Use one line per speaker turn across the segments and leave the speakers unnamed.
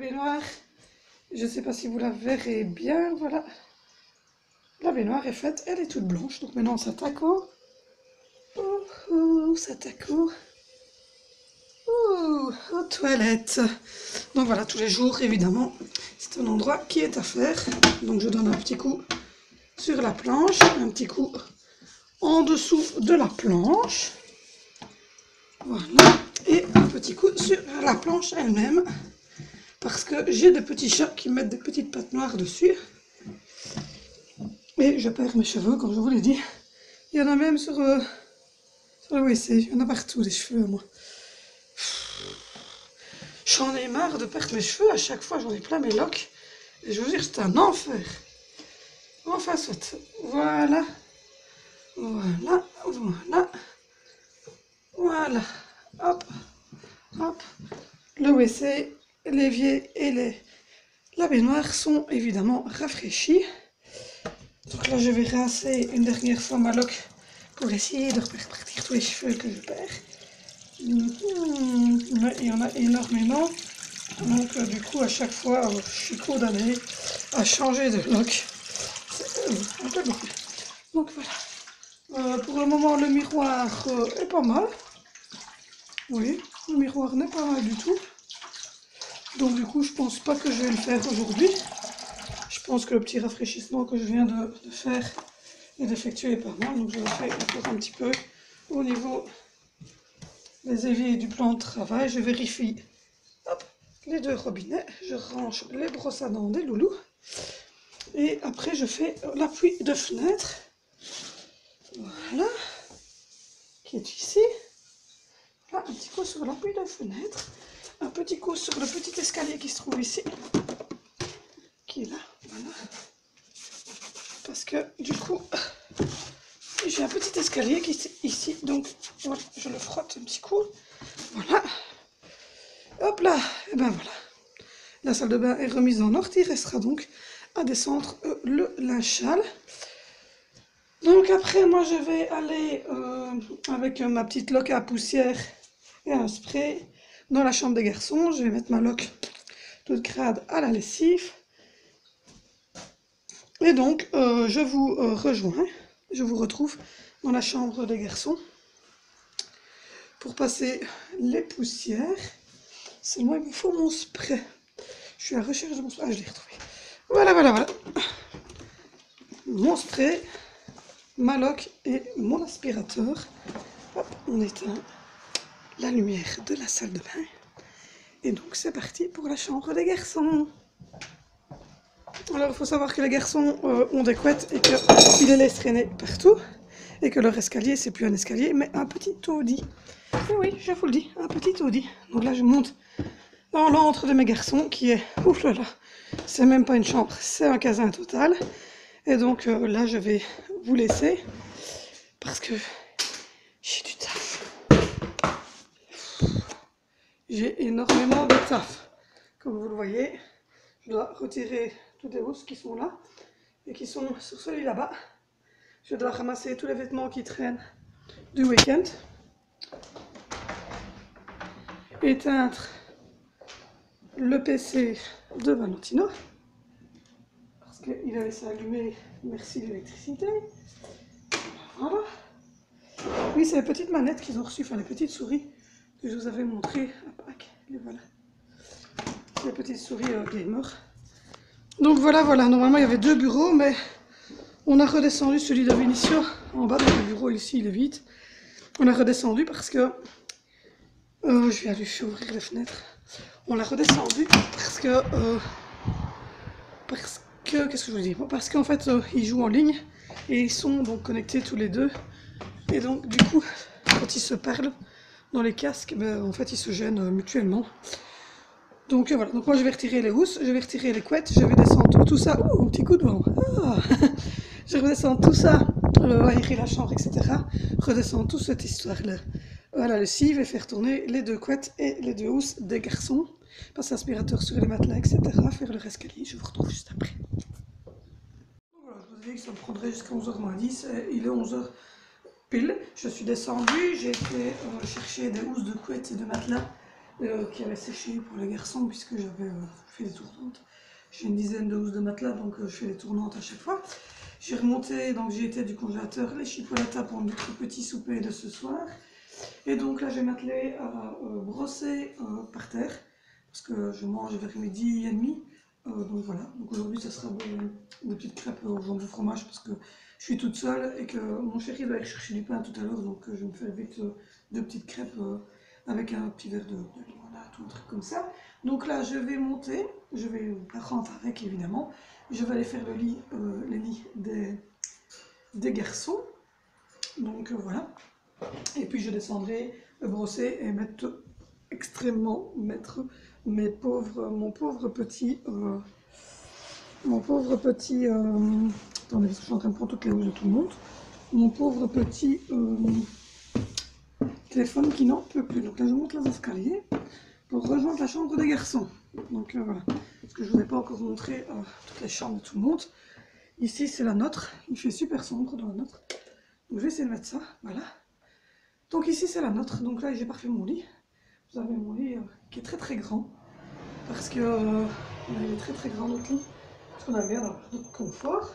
baignoire. Je ne sais pas si vous la verrez bien, voilà. La baignoire est faite, elle est toute blanche. Donc maintenant on s'attaque aux toilettes. Donc voilà, tous les jours, évidemment, c'est un endroit qui est à faire. Donc je donne un petit coup sur la planche, un petit coup en dessous de la planche. Voilà, et un petit coup sur la planche elle-même. Parce que j'ai des petits chats qui mettent des petites pattes noires dessus. Et je perds mes cheveux, comme je vous l'ai dit. Il y en a même sur le WC, il y en a partout des cheveux, moi. J'en ai marre de perdre mes cheveux, à chaque fois j'en ai plein mes locks. Et je vous dire, c'est un enfer. Enfin, soit. Voilà. Voilà. Voilà. Voilà. Hop. Hop. Le WC, l'évier et la baignoire sont évidemment rafraîchis. Donc là, je vais rincer une dernière fois ma loque pour essayer de repartir tous les cheveux que je perds. Mais il y en a énormément. Donc du coup, à chaque fois, je suis condamnée à changer de loque. C'est un peu beaucoup. Donc voilà. Pour le moment, le miroir est pas mal. Oui, le miroir n'est pas mal du tout. Donc du coup, je pense pas que je vais le faire aujourd'hui. Je pense que le petit rafraîchissement que je viens de faire et d'effectuer est pas mal. Donc je le fais encore un petit peu au niveau des éviers du plan de travail. Je vérifie hop, les deux robinets. Je range les brosses à dents des loulous. Et après je fais l'appui de fenêtre. Voilà. Qui est ici. Là, un petit coup sur l'appui de fenêtre. Un petit coup sur le petit escalier qui se trouve ici. Qui est là. Voilà. Parce que du coup, j'ai un petit escalier qui est ici, donc voilà, je le frotte un petit coup. Voilà. Hop là. Et ben voilà. La salle de bain est remise en ordre. Il restera donc à descendre le linge sale. Donc après, moi je vais aller avec ma petite loque à poussière et un spray dans la chambre des garçons. Je vais mettre ma loque toute crade à la lessive. Et donc, je vous rejoins, je vous retrouve dans la chambre des garçons pour passer les poussières. Seulement, il me faut mon spray. Je suis à la recherche de mon spray. Ah, je l'ai retrouvé. Voilà, voilà, voilà. Mon spray, ma loque et mon aspirateur. Hop, on éteint la lumière de la salle de bain. Et donc, c'est parti pour la chambre des garçons. Alors, il faut savoir que les garçons ont des couettes et qu'ils les laissent traîner partout. Et que leur escalier, c'est plus un escalier, mais un petit taudis. Et oui, je vous le dis, un petit taudis. Donc là, je monte dans l'antre de mes garçons qui est... Ouf là là, c'est même pas une chambre, c'est un casin total. Et donc là, je vais vous laisser parce que j'ai du taf. J'ai énormément de taf. Comme vous le voyez, je dois retirer toutes les housses qui sont là et qui sont sur celui là-bas. Je dois ramasser tous les vêtements qui traînent du week-end. Éteindre le PC de Valentino. Parce qu'il a laissé allumer, merci l'électricité. Voilà. Oui, c'est les petites manettes qu'ils ont reçues, enfin les petites souris que je vous avais montrées. Les voilà. Les petites souris gamer. Donc voilà, voilà. Normalement, il y avait deux bureaux, mais on a redescendu celui de Vinicio en bas. Donc le bureau ici, il est vide. On a redescendu parce que... je vais aller ouvrir les fenêtres. On l'a redescendu parce que... qu'est-ce que je veux dire? Parce qu'en fait, ils jouent en ligne et ils sont donc connectés tous les deux. Et donc, du coup, quand ils se parlent dans les casques, ben, en fait, ils se gênent mutuellement. Donc voilà, donc moi je vais retirer les housses, je vais retirer les couettes, je vais descendre tout ça. Ouh, petit coup de vent. Ah. Je vais redescendre tout ça, aérer la chambre, etc. Redescendre toute cette histoire-là à la lessive et faire tourner les deux couettes et les deux housses des garçons. Passer l'aspirateur sur les matelas, etc. Faire le escalier, je vous retrouve juste après. Voilà, je vous ai dit que ça me prendrait jusqu'à 11h moins 10, il est 11h pile. Je suis descendue, j'ai été chercher des housses de couettes et de matelas qui avait séché pour les garçons puisque j'avais fait des tournantes. J'ai une dizaine de housses de matelas, donc je fais des tournantes à chaque fois. J'ai remonté, donc j'ai été du congélateur les chipolatas pour notre petit souper de ce soir. Et donc là, je vais m'atteler à brosser par terre, parce que je mange vers midi et demi. Donc voilà, donc aujourd'hui, ça sera des petites crêpes au jambon fromage, parce que je suis toute seule et que mon chéri doit aller chercher du pain tout à l'heure, donc je vais me faire vite deux petites crêpes avec un petit verre de limonade ou un truc comme ça. Donc là, je vais monter, je vais rentrer avec évidemment, je vais aller faire les lits des garçons. Donc voilà. Et puis je descendrai brosser et mettre mon pauvre petit attendez, parce que je suis en train de prendre toutes les housses de tout le monde, mon pauvre petit téléphone qui n'en peut plus. Donc là je monte les escaliers pour rejoindre la chambre des garçons. Donc voilà, parce que je vous ai pas encore montré toutes les chambres de tout le monde. Ici c'est la nôtre, il fait super sombre dans la nôtre, donc je vais essayer de mettre ça, voilà. Donc ici c'est la nôtre, donc là j'ai pas fait mon lit. Vous avez mon lit qui est très très grand, parce que il est très très grand notre lit, parce qu'on a bien d'avoir notre confort.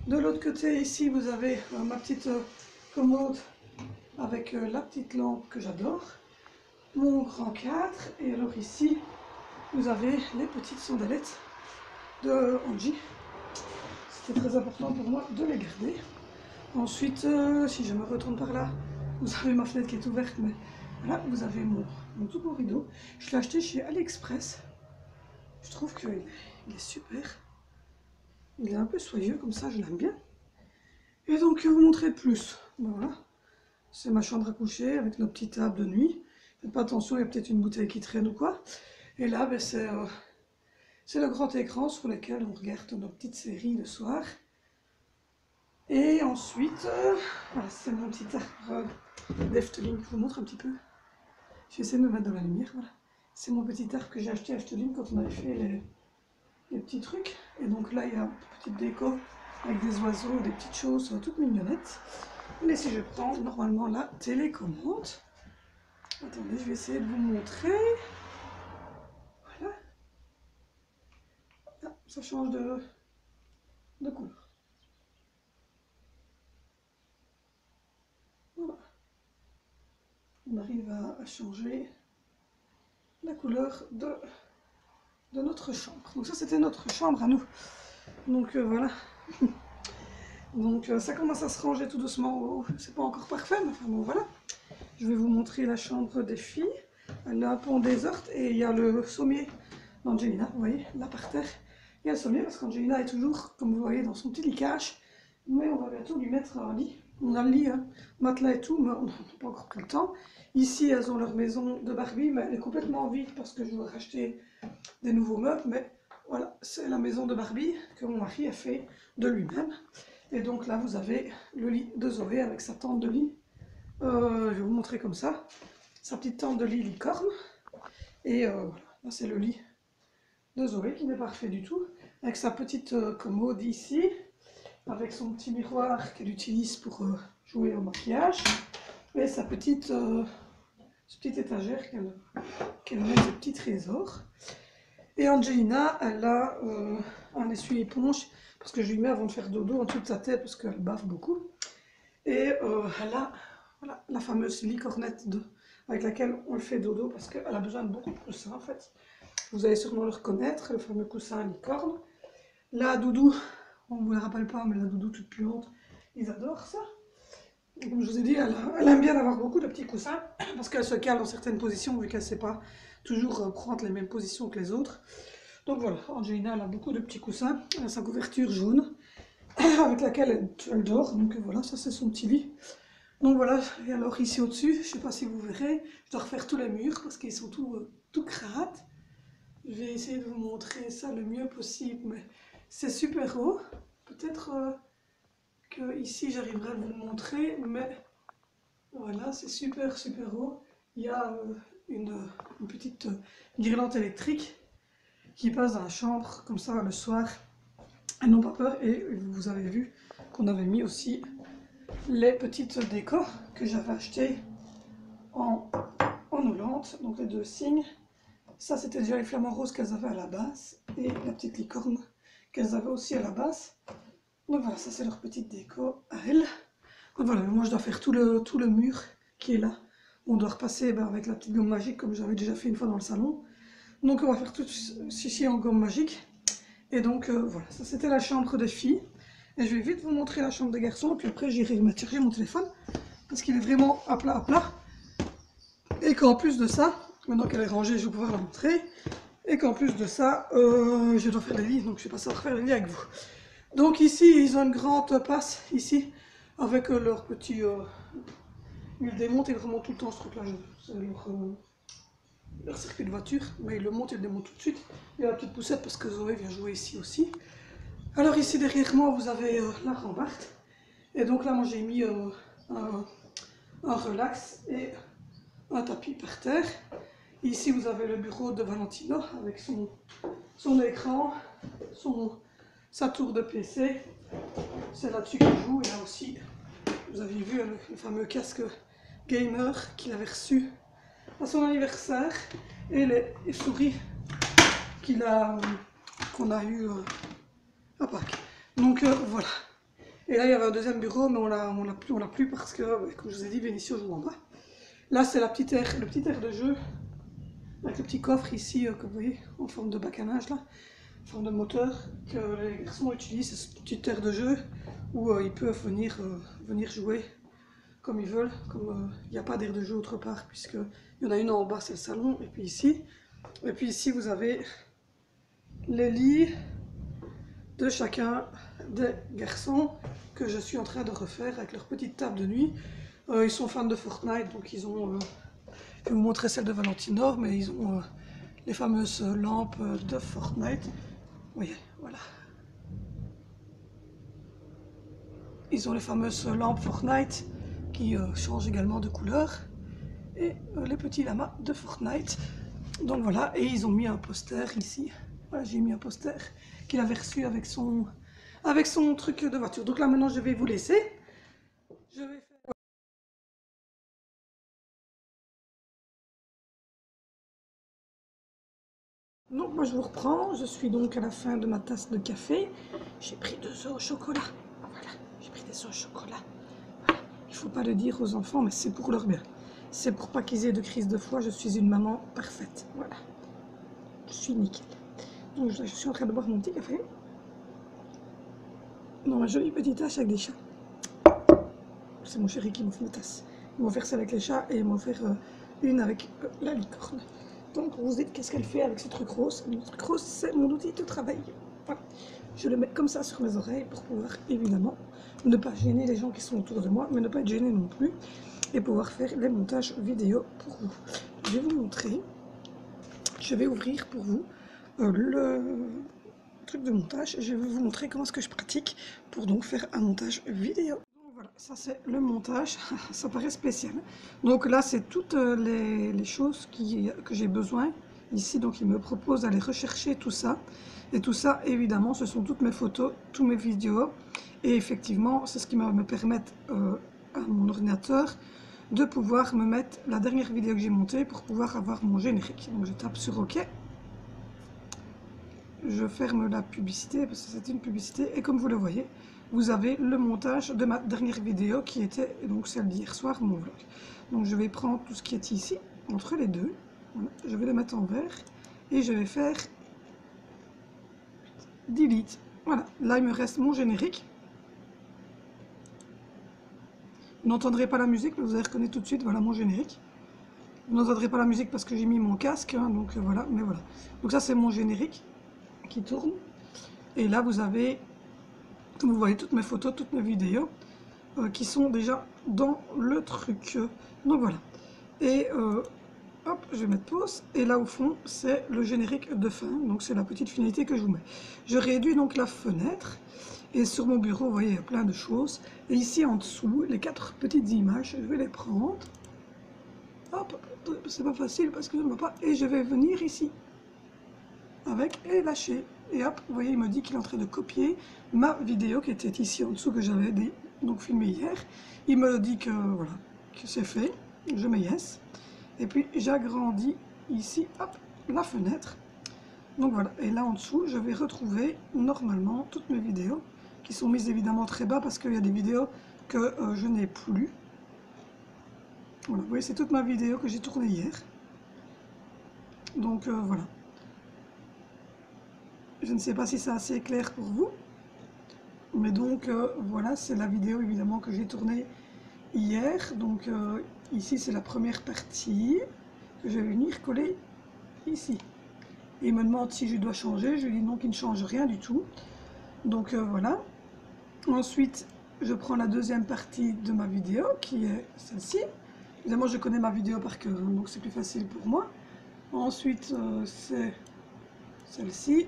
De l'autre côté ici vous avez ma petite commode avec la petite lampe que j'adore, mon grand cadre, et alors ici vous avez les petites sandalettes de Angie. C'était très important pour moi de les garder. Ensuite, si je me retourne par là, vous avez ma fenêtre qui est ouverte, mais là vous avez tout mon rideau. Je l'ai acheté chez AliExpress. Je trouve qu'il est super. Il est un peu soyeux comme ça, je l'aime bien. Et donc, je vais vous montrer plus. Voilà. C'est ma chambre à coucher avec nos petites tables de nuit. Faites pas attention, il y a peut-être une bouteille qui traîne ou quoi. Et là, ben, c'est le grand écran sur lequel on regarde nos petites séries le soir. Et ensuite, voilà, c'est mon petit arbre d'Efteling. Je vous montre un petit peu. Je vais essayer de me mettre dans la lumière. Voilà. C'est mon petit arbre que j'ai acheté à Efteling quand on avait fait les petits trucs. Et donc là, il y a une petite déco avec des oiseaux, des petites choses toutes mignonnettes. Mais si je prends normalement la télécommande, attendez, je vais essayer de vous montrer. Voilà. Ah, ça change de couleur. Voilà. On arrive à changer la couleur de notre chambre. Donc ça, c'était notre chambre à nous. Donc voilà. Donc ça commence à se ranger tout doucement. C'est pas encore parfait, mais enfin bon voilà. Je vais vous montrer la chambre des filles. Elle est un peu en désordre et il y a le sommier d'Angelina, vous voyez, là par terre. Il y a le sommier parce qu'Angelina est toujours, comme vous voyez, dans son petit lit cache. Mais on va bientôt lui mettre un lit. On a le lit, matelas et tout, mais on n'a pas encore pris le temps. Ici, elles ont leur maison de Barbie, mais elle est complètement vide parce que je dois racheter des nouveaux meubles. Mais voilà, c'est la maison de Barbie que mon mari a fait de lui-même. Et donc là, vous avez le lit de Zoé avec sa tente de lit. Je vais vous montrer comme ça. Sa petite tente de lit licorne. Et voilà, là c'est le lit de Zoé qui n'est pas refait du tout. Avec sa petite commode ici. Avec son petit miroir qu'elle utilise pour jouer au maquillage. Et sa petite étagère qu'elle met ses petits trésors. Et Angelina, elle a un essuie-éponge parce que je lui mets avant de faire dodo en dessous de sa tête parce qu'elle bave beaucoup. Et elle a voilà, la fameuse licornette avec laquelle on le fait dodo parce qu'elle a besoin de beaucoup de coussins en fait. Vous allez sûrement le reconnaître, le fameux coussin licorne. La doudou, on ne vous la rappelle pas, mais la doudou toute puante, ils adorent ça. Et comme je vous ai dit, elle aime bien avoir beaucoup de petits coussins parce qu'elle se cale dans certaines positions vu qu'elle ne sait pas toujours prendre les mêmes positions que les autres. Donc voilà, Angelina elle a beaucoup de petits coussins, elle a sa couverture jaune avec laquelle elle dort, donc voilà, ça c'est son petit lit. Donc voilà, et alors ici au-dessus, je ne sais pas si vous verrez, je dois refaire tous les murs parce qu'ils sont tout crades. Je vais essayer de vous montrer ça le mieux possible, mais c'est super haut. Peut-être que ici j'arriverai à vous le montrer, mais voilà, c'est super haut. Il y a une petite guirlande électrique qui passe dans la chambre, comme ça le soir. Elles n'ont pas peur, et vous avez vu qu'on avait mis aussi les petites décos que j'avais achetées en granulante, donc les deux signes. Ça, c'était déjà les flamants roses qu'elles avaient à la base, et la petite licorne qu'elles avaient aussi à la base. Donc voilà, ça c'est leur petite déco à elles. Donc voilà, moi je dois faire tout le mur qui est là. On doit repasser avec la petite gomme magique comme j'avais déjà fait une fois dans le salon. Donc on va faire tout ici en gomme magique. Et donc voilà, ça c'était la chambre des filles. Et je vais vite vous montrer la chambre des garçons, puis après j'irai mettre charger mon téléphone, parce qu'il est vraiment à plat à plat. Et qu'en plus de ça, maintenant qu'elle est rangée, je vais pouvoir la montrer. Et qu'en plus de ça, je dois faire les lits, donc je vais passer à refaire les lits avec vous. Donc ici, ils ont une grande passe, ici, avec leur petit... ils démontent et ils remontent tout le temps ce truc-là. C'est leur circuit de voiture, mais ils le montent et le démontent tout de suite. Il y a la petite poussette parce que Zoé vient jouer ici aussi. Alors ici, derrière moi, vous avez la rambarde. Et donc là, moi, j'ai mis un relax et un tapis par terre. Ici, vous avez le bureau de Valentino avec son écran, sa tour de PC. C'est là-dessus qu'il joue. Et là aussi, vous avez vu le fameux casque gamer qu'il avait reçu à son anniversaire et les souris qu'on a eu à Pâques. Donc voilà. Et là, il y avait un deuxième bureau, mais on l'a plus parce que, comme je vous ai dit, Vénicio joue en bas. Là, c'est le petit air de jeu, avec le petit coffre ici, que vous voyez, en forme de bac à linge, là, en forme de moteur, que les garçons utilisent, c'est ce petit air de jeu, où ils peuvent venir jouer comme ils veulent, comme il n'y a pas d'air de jeu autre part, puisqu'il y en a une en bas, c'est le salon, et puis ici, vous avez les lits de chacun des garçons, que je suis en train de refaire avec leur petite table de nuit. Ils sont fans de Fortnite, donc ils ont... je vais vous montrer celle de Valentino, mais ils ont les fameuses lampes de Fortnite. Vous voyez, voilà. Ils ont les fameuses lampes Fortnite qui changent également de couleur. Et les petits lamas de Fortnite. Donc voilà, et ils ont mis un poster ici. Voilà, j'ai mis un poster qu'il avait reçu avec son truc de voiture. Donc là maintenant je vais vous laisser. Je vais faire... Donc moi je vous reprends, je suis donc à la fin de ma tasse de café. J'ai pris 2 œufs au chocolat. Voilà, j'ai pris des œufs au chocolat. Voilà. Il ne faut pas le dire aux enfants, mais c'est pour leur bien. C'est pour pas qu'ils aient de crise de foi, je suis une maman parfaite. Voilà, je suis nickel. Donc je suis en train de boire mon petit café. Dans ma jolie petite tasse avec des chats. C'est mon chéri qui m'a fait une tasse. Ils m'ont offert celle avec les chats et ils m'ont offert une avec la licorne. Donc vous dites qu'est-ce qu'elle fait avec ce truc rose. Le truc rose, c'est mon outil de travail. Voilà. Je le mets comme ça sur mes oreilles pour pouvoir évidemment ne pas gêner les gens qui sont autour de moi, mais ne pas être gêné non plus. Et pouvoir faire les montages vidéo pour vous. Je vais vous montrer. Je vais ouvrir pour vous le truc de montage. Je vais vous montrer comment est-ce que je pratique pour donc faire un montage vidéo. Donc voilà, ça c'est le montage. Ça paraît spécial. Donc là c'est toutes les choses que j'ai besoin ici. Donc il me propose d'aller rechercher tout ça. Et tout ça évidemment ce sont toutes mes photos, tous mes vidéos. Et effectivement c'est ce qui va me permettre à mon ordinateur de pouvoir me mettre la dernière vidéo que j'ai montée pour pouvoir avoir mon générique. Donc je tape sur OK. Je ferme la publicité parce que c'est une publicité et comme vous le voyez, vous avez le montage de ma dernière vidéo qui était donc celle d'hier soir, mon vlog. Donc je vais prendre tout ce qui est ici, entre les deux, voilà, je vais le mettre en vert et je vais faire delete. Voilà, là il me reste mon générique. Vous n'entendrez pas la musique, mais vous allez reconnaître tout de suite, voilà mon générique. Vous n'entendrez pas la musique parce que j'ai mis mon casque, hein, donc voilà, mais voilà. Donc ça c'est mon générique qui tourne. Et là vous avez, comme vous voyez, toutes mes photos, toutes mes vidéos qui sont déjà dans le truc. Donc voilà. Et hop, je vais mettre pause. Et là au fond, c'est le générique de fin. Donc c'est la petite finalité que je vous mets. Je réduis donc la fenêtre. Et sur mon bureau, vous voyez, il y a plein de choses. Et ici en dessous, les 4 petites images, je vais les prendre. Hop, c'est pas facile parce que je ne vois pas. Et je vais venir ici. Avec et lâcher. Et hop, vous voyez, il me dit qu'il est en train de copier ma vidéo qui était ici en dessous que j'avais donc filmé hier. Il me dit que voilà, que c'est fait. Je mets yes. Et puis j'agrandis ici, hop, la fenêtre. Donc voilà, et là en dessous, je vais retrouver normalement toutes mes vidéos qui sont mises évidemment très bas parce qu'il y a des vidéos que je n'ai plus. Voilà, vous voyez, c'est toute ma vidéo que j'ai tournée hier. Donc voilà. Je ne sais pas si c'est assez clair pour vous. Mais donc voilà, c'est la vidéo évidemment que j'ai tournée hier. Donc ici c'est la première partie que je vais venir coller ici. Et il me demande si je dois changer. Je lui dis non, qu'il ne change rien du tout. Donc voilà. Ensuite, je prends la deuxième partie de ma vidéo qui est celle-ci. Évidemment, je connais ma vidéo par cœur, donc c'est plus facile pour moi. Ensuite, c'est celle-ci.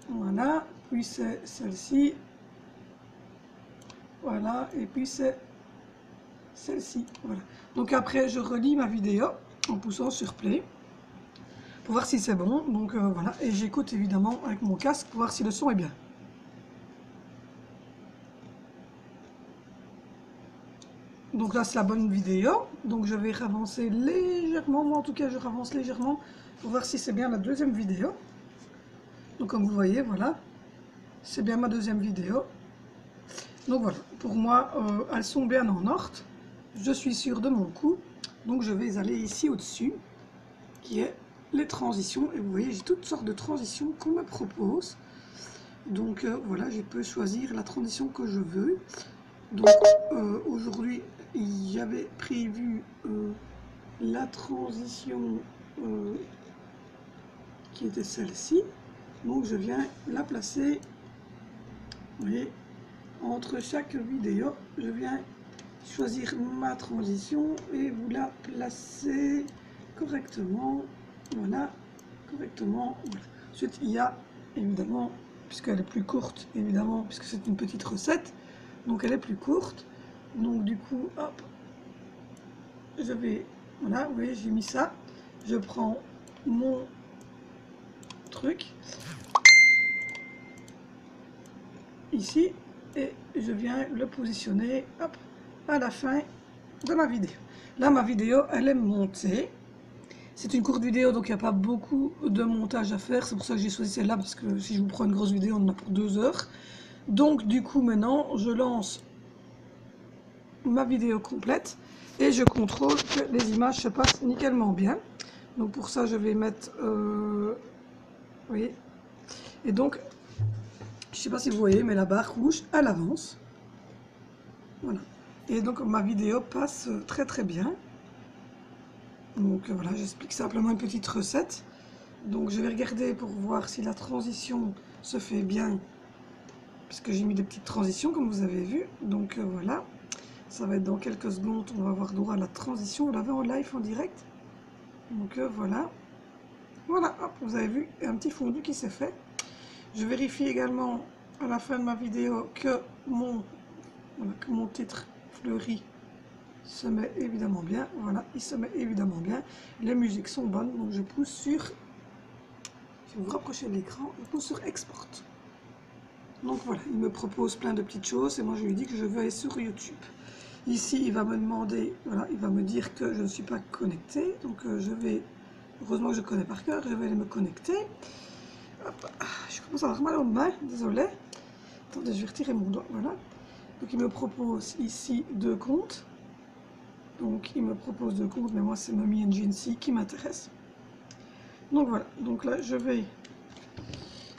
Voilà, puis c'est celle-ci. Voilà, et puis c'est celle-ci. Voilà. Donc après, je relis ma vidéo en poussant sur play pour voir si c'est bon. Donc voilà, et j'écoute évidemment avec mon casque pour voir si le son est bien. Donc là, c'est la bonne vidéo. Donc je vais avancer légèrement. Moi, en tout cas, je avance légèrement pour voir si c'est bien la deuxième vidéo. Donc comme vous voyez, voilà, c'est bien ma deuxième vidéo. Donc voilà, pour moi, elles sont bien en ordre. Je suis sûre de mon coup. Donc je vais aller ici au-dessus, qui est les transitions. Et vous voyez, j'ai toutes sortes de transitions qu'on me propose. Donc voilà, je peux choisir la transition que je veux. Donc aujourd'hui, j'avais prévu la transition qui était celle-ci. Donc je viens la placer, vous voyez, entre chaque vidéo, je viens choisir ma transition et vous la placer correctement, voilà, correctement. Voilà. Ensuite, il y a évidemment, puisqu'elle est plus courte, évidemment, puisque c'est une petite recette, donc elle est plus courte. Donc du coup, hop, je vais, voilà, vous voyez, j'ai mis ça. Je prends mon truc ici et je viens le positionner, hop, à la fin de ma vidéo. Là, ma vidéo, elle est montée. C'est une courte vidéo, donc il n'y a pas beaucoup de montage à faire. C'est pour ça que j'ai choisi celle-là, parce que si je vous prends une grosse vidéo, on en a pour 2 heures. Donc du coup, maintenant, je lance ma vidéo complète et je contrôle que les images se passent nickelement bien. Donc pour ça, je vais mettre, vous voyez, et donc, je ne sais pas si vous voyez, mais la barre rouge, elle avance. Voilà. Et donc ma vidéo passe très très bien. Donc voilà, j'explique simplement une petite recette. Donc je vais regarder pour voir si la transition se fait bien, puisque j'ai mis des petites transitions comme vous avez vu. Donc voilà, ça va être dans quelques secondes, on va avoir droit à la transition. Vous l'avez en live, en direct. Donc voilà. Voilà, hop, vous avez vu un petit fondu qui s'est fait. Je vérifie également à la fin de ma vidéo que mon titre fleuri se met évidemment bien. Voilà, il se met évidemment bien. Les musiques sont bonnes, donc je pousse sur, si vous vous rapprochez de l'écran, je pousse sur export. Donc voilà, il me propose plein de petites choses et moi je lui dis que je veux aller sur YouTube. Ici, il va me demander, voilà, il va me dire que je ne suis pas connecté, donc je vais, heureusement que je connais par cœur, je vais aller me connecter. Hop, je commence à avoir mal aux mains, désolé. Attendez, je vais retirer mon doigt, voilà. Donc il me propose ici 2 comptes. Donc il me propose 2 comptes, mais moi c'est Mommy NGNC qui m'intéresse. Donc voilà, donc là je vais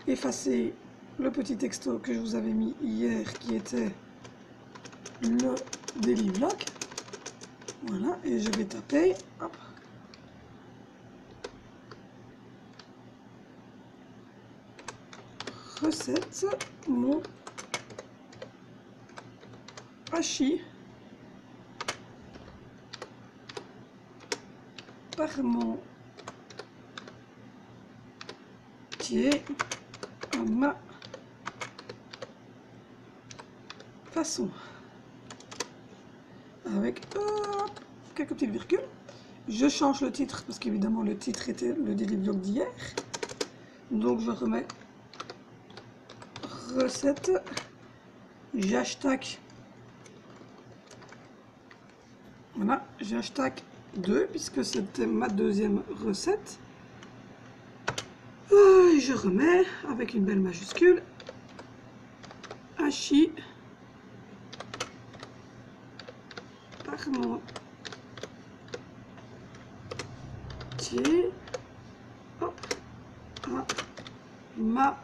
effacer le petit texto que je vous avais mis hier qui était le daily vlog. Voilà, et je vais taper, hop. Recette, mon hachis parmentier à ma façon. Avec quelques petites virgules. Je change le titre parce qu'évidemment le titre était le daily vlog d'hier. Donc je remets recette j'hashtag, voilà, j'hashtag 2 puisque c'était ma deuxième recette. Je remets avec une belle majuscule hachis parmentier, hop, à ma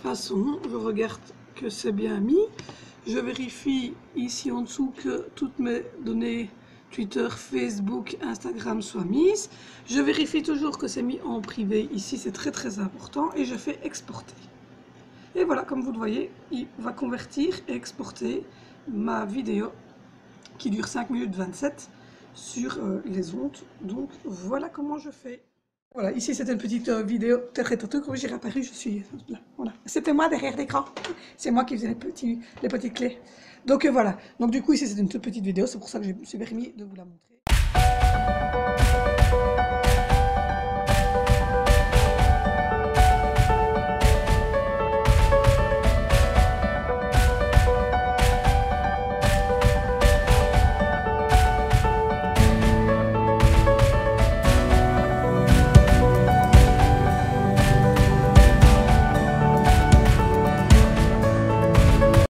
façon. Je regarde que c'est bien mis. Je vérifie ici en dessous que toutes mes données Twitter, Facebook, Instagram soient mises. Je vérifie toujours que c'est mis en privé ici, c'est très important, et je fais exporter. Et voilà, comme vous le voyez, il va convertir et exporter ma vidéo qui dure 5 minutes 27 sur les ondes. Donc voilà comment je fais. Voilà, ici c'était une petite vidéo très comme j'ai réapparu, je suis là. Voilà. C'était moi derrière l'écran. C'est moi qui faisais les petites clés. Donc voilà. Donc du coup ici c'est une toute petite vidéo, c'est pour ça que je me suis permis de vous la montrer.